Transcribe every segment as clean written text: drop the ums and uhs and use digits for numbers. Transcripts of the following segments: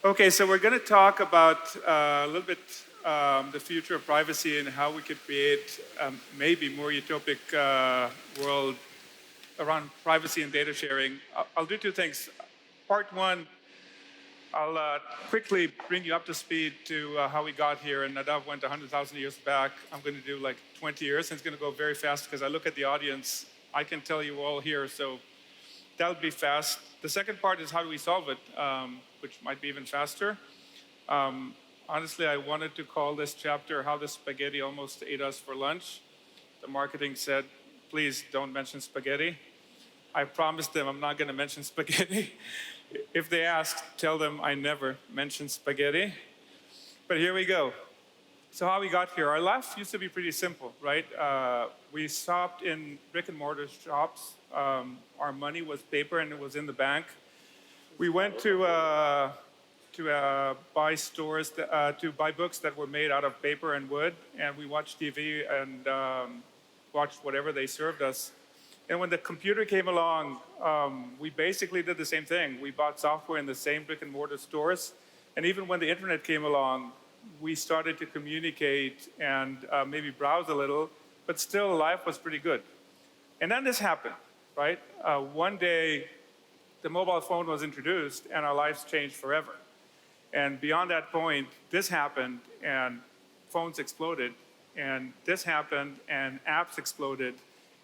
Okay, so we're going to talk about a little bit the future of privacy and how we could create maybe more utopic world around privacy and data sharing. I'll do two things. Part one, I'll quickly bring you up to speed to how we got here. And Nadav went 100,000 years back. I'm going to do like 20 years, and it's going to go very fast because I look at the audience. I can tell you all here, so that'll be fast. The second part is how do we solve it, which might be even faster. Honestly, I wanted to call this chapter How the Spaghetti Almost Ate Us for Lunch. The marketing said, please don't mention spaghetti. I promised them I'm not going to mention spaghetti. If they ask, tell them I never mentioned spaghetti. But here we go. So how we got here, our life used to be pretty simple, right? We shopped in brick and mortar shops. Our money was paper and it was in the bank. We went to buy stores, to buy books that were made out of paper and wood, and we watched TV and watched whatever they served us. And when the computer came along, we basically did the same thing. We bought software in the same brick and mortar stores. And even when the internet came along, we started to communicate and maybe browse a little, but still life was pretty good. And then this happened, right? One day, the mobile phone was introduced and our lives changed forever. And beyond that point, this happened and phones exploded. And this happened and apps exploded.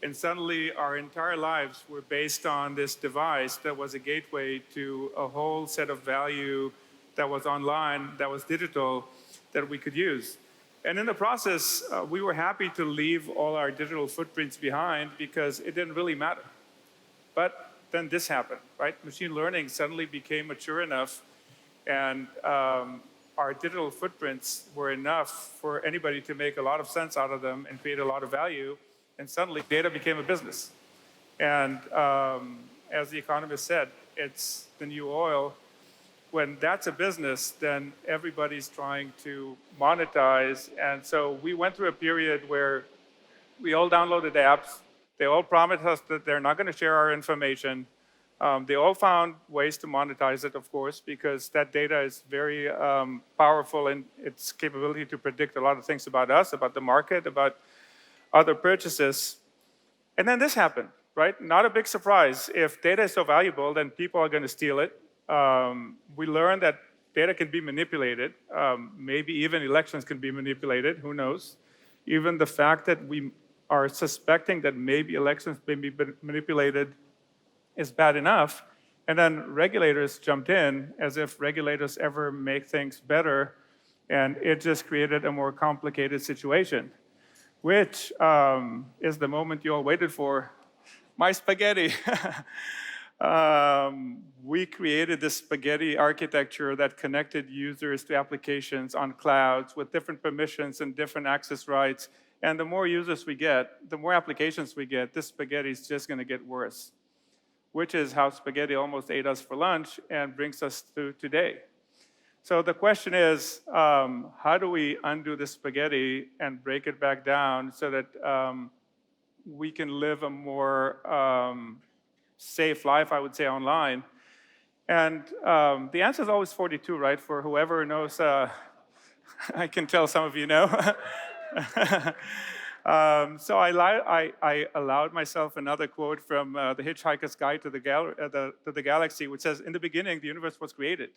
And suddenly our entire lives were based on this device that was a gateway to a whole set of value that was online, that was digital, that we could use. And in the process, we were happy to leave all our digital footprints behind because it didn't really matter. But then this happened, right? Machine learning suddenly became mature enough, and our digital footprints were enough for anybody to make a lot of sense out of them and create a lot of value. And suddenly, data became a business. And as the economist said, it's the new oil. When that's a business, then everybody's trying to monetize. And so we went through a period where we all downloaded apps. They all promised us that they're not going to share our information. They all found ways to monetize it, of course, because that data is very powerful in its capability to predict a lot of things about us, about the market, about other purchases. And then this happened, right? Not a big surprise. If data is so valuable, then people are going to steal it. We learned that data can be manipulated. Maybe even elections can be manipulated, who knows? Even the fact that we are suspecting that maybe elections may be manipulated is bad enough. And then regulators jumped in as if regulators ever make things better. And it just created a more complicated situation, which is the moment you all waited for, my spaghetti. We created this spaghetti architecture that connected users to applications on clouds with different permissions and different access rights. And the more users we get, the more applications we get, this spaghetti is just going to get worse, which is how spaghetti almost ate us for lunch and brings us to today. So the question is, how do we undo this spaghetti and break it back down so that we can live a more safe life, I would say, online? And the answer is always 42, right? For whoever knows, I can tell some of you know. So I allowed myself another quote from The Hitchhiker's Guide to the Galaxy, which says, in the beginning, the universe was created.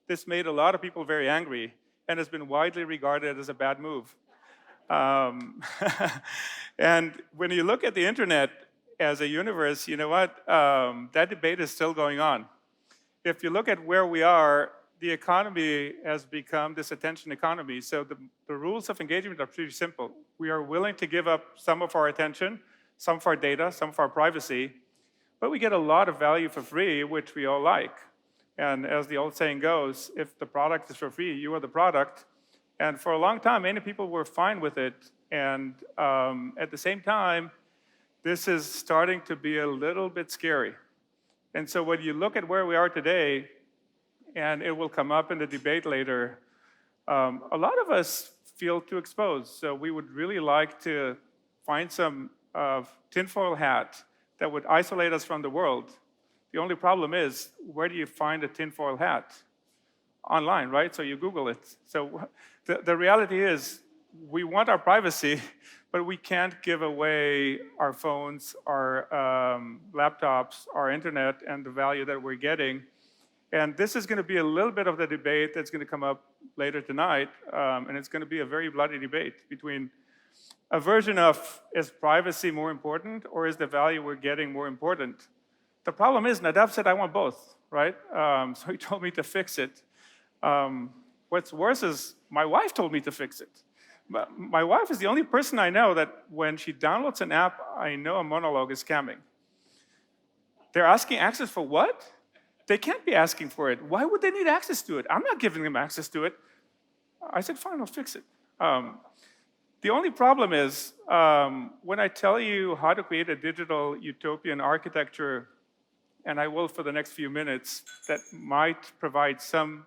This made a lot of people very angry and has been widely regarded as a bad move. And when you look at the internet as a universe, you know what? That debate is still going on. If you look at where we are, the economy has become this attention economy. So the rules of engagement are pretty simple. We are willing to give up some of our attention, some of our data, some of our privacy, but we get a lot of value for free, which we all like. And as the old saying goes, if the product is for free, you are the product. And for a long time, many people were fine with it. And at the same time, this is starting to be a little bit scary. And so when you look at where we are today, and it will come up in the debate later, a lot of us feel too exposed. So we would really like to find some tinfoil hat that would isolate us from the world. The only problem is, where do you find a tinfoil hat? online, right? So you Google it. So the reality is we want our privacy, but we can't give away our phones, our laptops, our internet, and the value that we're getting. And this is going to be a little bit of the debate that's going to come up later tonight, and it's going to be a very bloody debate between a version of, is privacy more important or is the value we're getting more important? The problem is Nadav said, I want both, right? So he told me to fix it. What's worse is my wife told me to fix it. My wife is the only person I know that when she downloads an app, I know a monologue is scamming. They're asking access for what? They can't be asking for it. Why would they need access to it? I'm not giving them access to it. I said, fine, I'll fix it. The only problem is when I tell you how to create a digital utopian architecture, and I will for the next few minutes, that might provide some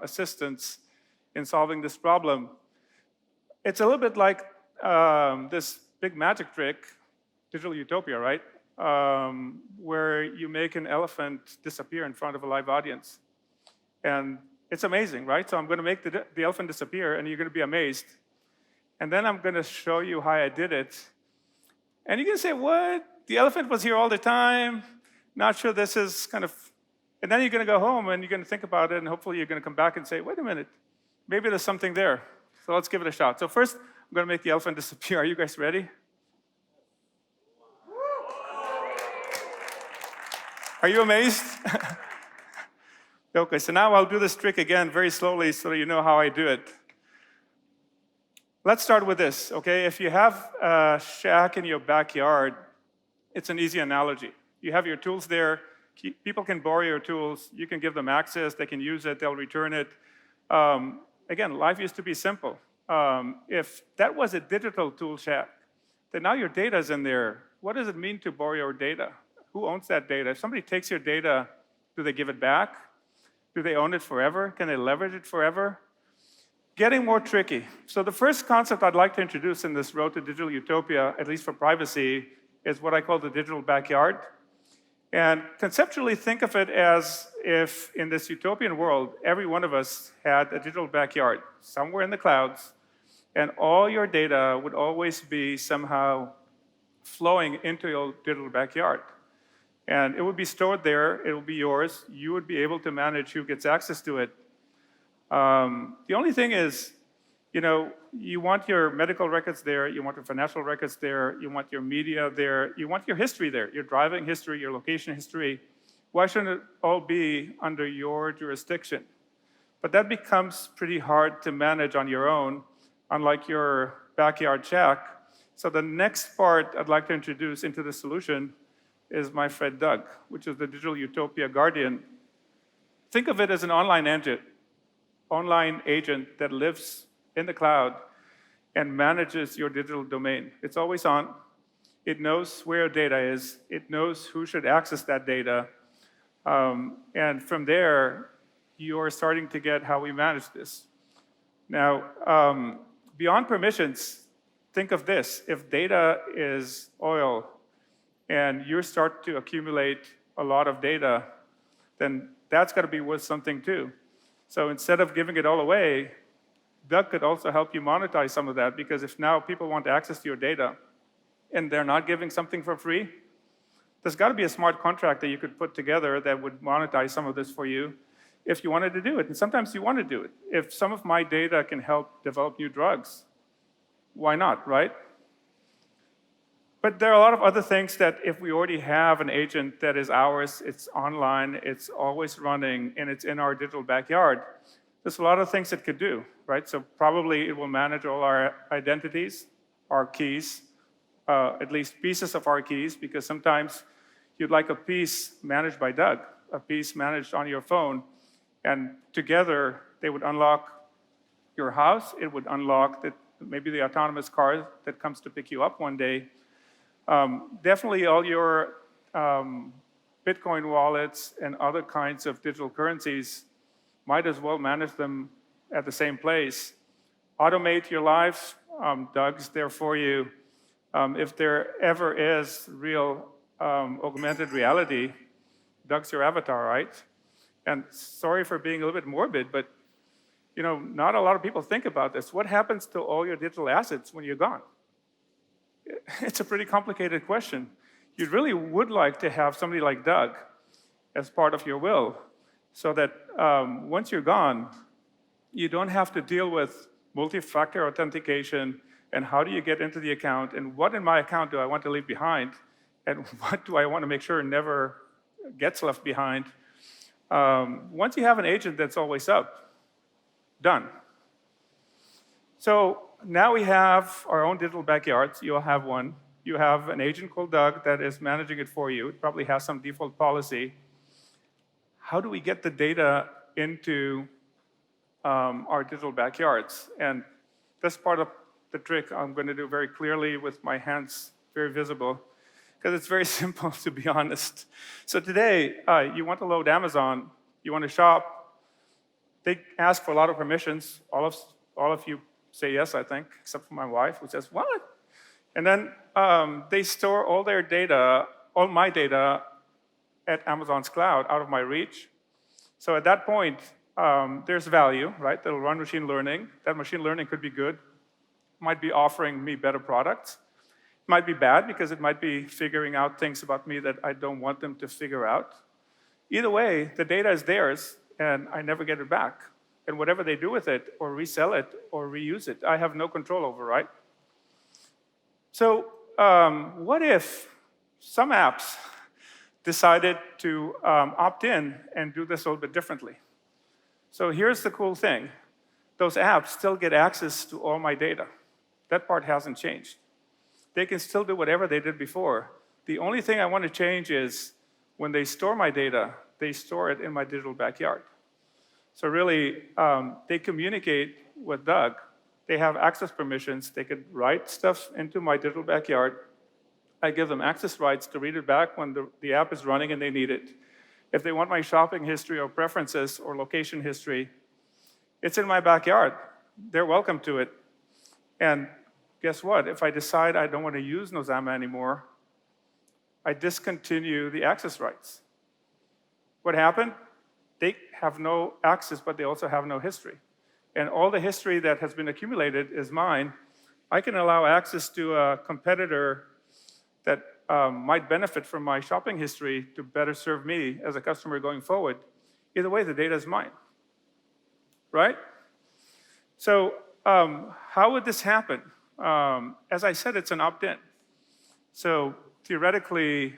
assistance in solving this problem. It's a little bit like this big magic trick, Digital Utopia, right? Where you make an elephant disappear in front of a live audience. And it's amazing, right? So I'm going to make the elephant disappear, and you're going to be amazed. And then I'm going to show you how I did it. And you're going to say, what? The elephant was here all the time? Not sure this is kind of... And then you're going to go home, and you're going to think about it, and hopefully you're going to come back and say, wait a minute, maybe there's something there. So let's give it a shot. So first, I'm going to make the elephant disappear. Are you guys ready? Are you amazed? Okay, so now I'll do this trick again very slowly so you know how I do it. Let's start with this, okay? If you have a shack in your backyard, it's an easy analogy. You have your tools there. People can borrow your tools. You can give them access. They can use it. They'll return it. Again, life used to be simple. If that was a digital tool shack, then now your data is in there. What does it mean to borrow your data? Who owns that data? If somebody takes your data, do they give it back? Do they own it forever? Can they leverage it forever? Getting more tricky. So the first concept I'd like to introduce in this road to digital utopia, at least for privacy, is what I call the digital backyard. And conceptually, think of it as if in this utopian world, every one of us had a digital backyard somewhere in the clouds, and all your data would always be somehow flowing into your digital backyard. And it would be stored there, it would be yours, you would be able to manage who gets access to it. The only thing is, you want your medical records there, you want your financial records there, you want your media there, you want your history there, your driving history, your location history. Why shouldn't it all be under your jurisdiction? But that becomes pretty hard to manage on your own, unlike your backyard shack. So the next part I'd like to introduce into the solution is my friend Doug, which is the Digital Utopia Guardian. Think of it as an online agent that lives in the cloud and manages your digital domain. It's always on. It knows where your data is. It knows who should access that data. And from there, you're starting to get how we manage this. Now, beyond permissions, think of this. If data is oil and you start to accumulate a lot of data, then that's got to be worth something too. So instead of giving it all away, Doug could also help you monetize some of that, because if now people want access to your data and they're not giving something for free, there's got to be a smart contract that you could put together that would monetize some of this for you if you wanted to do it. And sometimes you want to do it. If some of my data can help develop new drugs, why not, right? But there are a lot of other things that if we already have an agent that is ours, it's online, it's always running, and it's in our digital backyard, there's a lot of things it could do, right? So probably it will manage all our identities, our keys, at least pieces of our keys, because sometimes you'd like a piece managed by Doug, a piece managed on your phone, and together they would unlock your house, it would unlock maybe the autonomous car that comes to pick you up one day. Definitely all your Bitcoin wallets and other kinds of digital currencies, might as well manage them at the same place. Automate your life. Doug's there for you. If there ever is real augmented reality, Doug's your avatar, right? And sorry for being a little bit morbid, but not a lot of people think about this. What happens to all your digital assets when you're gone? It's a pretty complicated question. You really would like to have somebody like Doug as part of your will, so that once you're gone, you don't have to deal with multi-factor authentication and how do you get into the account and what in my account do I want to leave behind and what do I want to make sure never gets left behind. Once you have an agent that's always up, done. So now we have our own digital backyards. You'll have one. You have an agent called Doug that is managing it for you. It probably has some default policy. How do we get the data into our digital backyards? And that's part of the trick I'm going to do very clearly with my hands very visible, because it's very simple, to be honest. So today, you want to load Amazon, you want to shop, they ask for a lot of permissions. All of you say yes, I think, except for my wife, who says, what? And then they store all their data, all my data, at Amazon's cloud, out of my reach. So at that point, there's value, right? That'll run machine learning. That machine learning could be good, might be offering me better products. It might be bad because it might be figuring out things about me that I don't want them to figure out. Either way, the data is theirs, and I never get it back. And whatever they do with it, or resell it, or reuse it, I have no control over, right? So what if some apps decided to opt in and do this a little bit differently? So here's the cool thing. Those apps still get access to all my data. That part hasn't changed. They can still do whatever they did before. The only thing I want to change is when they store my data, they store it in my digital backyard. So really, they communicate with Doug. They have access permissions. They could write stuff into my digital backyard. I give them access rights to read it back when the app is running and they need it. If they want my shopping history or preferences or location history, it's in my backyard. They're welcome to it. And guess what? If I decide I don't want to use Nozama anymore, I discontinue the access rights. What happened? They have no access, but they also have no history. And all the history that has been accumulated is mine. I can allow access to a competitor that might benefit from my shopping history to better serve me as a customer going forward. Either way, the data is mine, right? So how would this happen? As I said, it's an opt-in. So theoretically,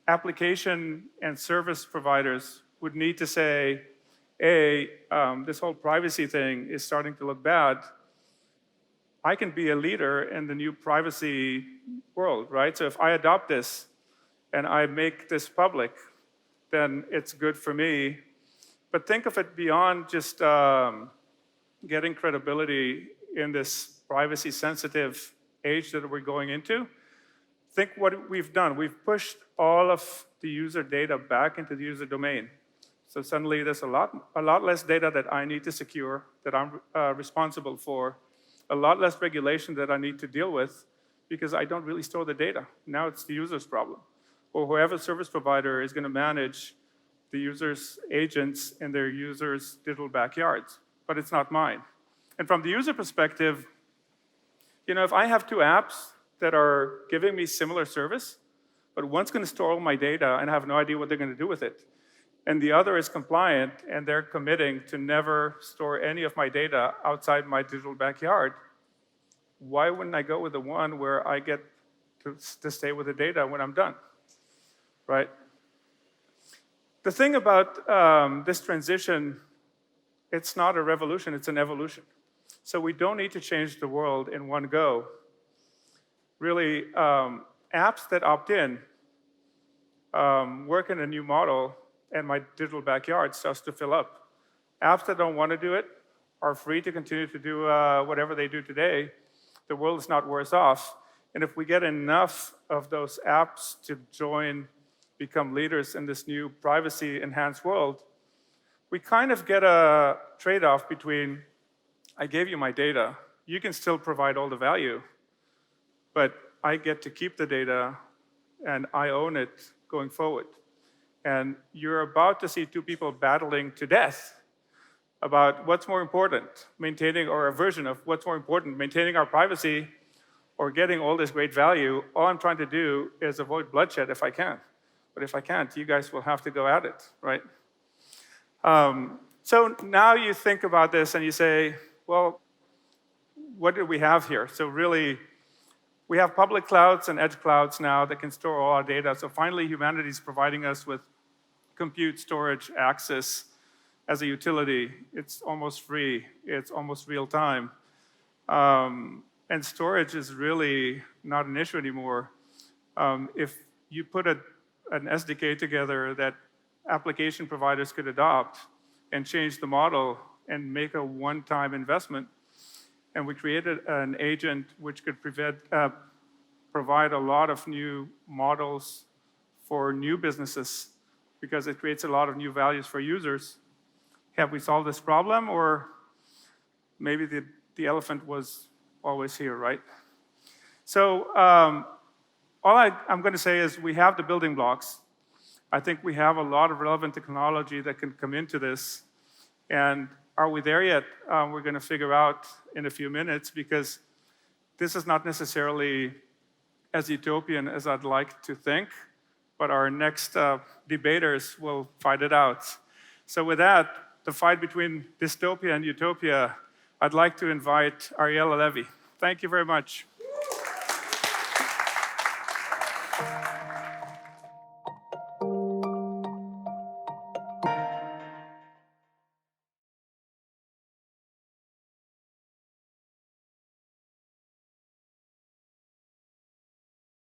application and service providers would need to say, hey, this whole privacy thing is starting to look bad. I can be a leader in the new privacy world, right? So if I adopt this and I make this public, then it's good for me. But think of it beyond just getting credibility in this privacy-sensitive age that we're going into. Think what we've done. We've pushed all of the user data back into the user domain. So suddenly there's a lot less data that I need to secure, that I'm responsible for, a lot less regulation that I need to deal with because I don't really store the data. Now it's the user's problem. Or whoever service provider is going to manage the user's agents in their users' digital backyards, but it's not mine. And from the user perspective, if I have two apps that are giving me similar service, but one's going to store all my data and I have no idea what they're going to do with it, and the other is compliant and they're committing to never store any of my data outside my digital backyard, why wouldn't I go with the one where I get to stay with the data when I'm done, right? The thing about this transition, it's not a revolution, it's an evolution. So we don't need to change the world in one go. Really, apps that opt in work in a new model, and my digital backyard starts to fill up. Apps that don't want to do it are free to continue to do whatever they do today. The world is not worse off. And if we get enough of those apps to become leaders in this new privacy-enhanced world, we kind of get a trade-off between, I gave you my data, you can still provide all the value, but I get to keep the data and I own it going forward. And you're about to see two people battling to death about what's more important, maintaining, or a version of what's more important, maintaining our privacy or getting all this great value. All I'm trying to do is avoid bloodshed if I can. But if I can't, you guys will have to go at it, right? So now you think about this and you say, well, what do we have here? So really, we have public clouds and edge clouds now that can store all our data. So finally, humanity is providing us with compute, storage, access as a utility. It's almost free. It's almost real time. And storage is really not an issue anymore. If you put an SDK together that application providers could adopt and change the model and make a one-time investment, and we created an agent which could provide a lot of new models for new businesses because it creates a lot of new values for users. Have we solved this problem, or maybe the elephant was always here, right? So all I'm going to say is we have the building blocks. I think we have a lot of relevant technology that can come into this. And are we there yet? We're going to figure out in a few minutes, because this is not necessarily as utopian as I'd like to think, but our next debaters will fight it out. So with that, the fight between dystopia and utopia, I'd like to invite Ariella Levy. Thank you very much.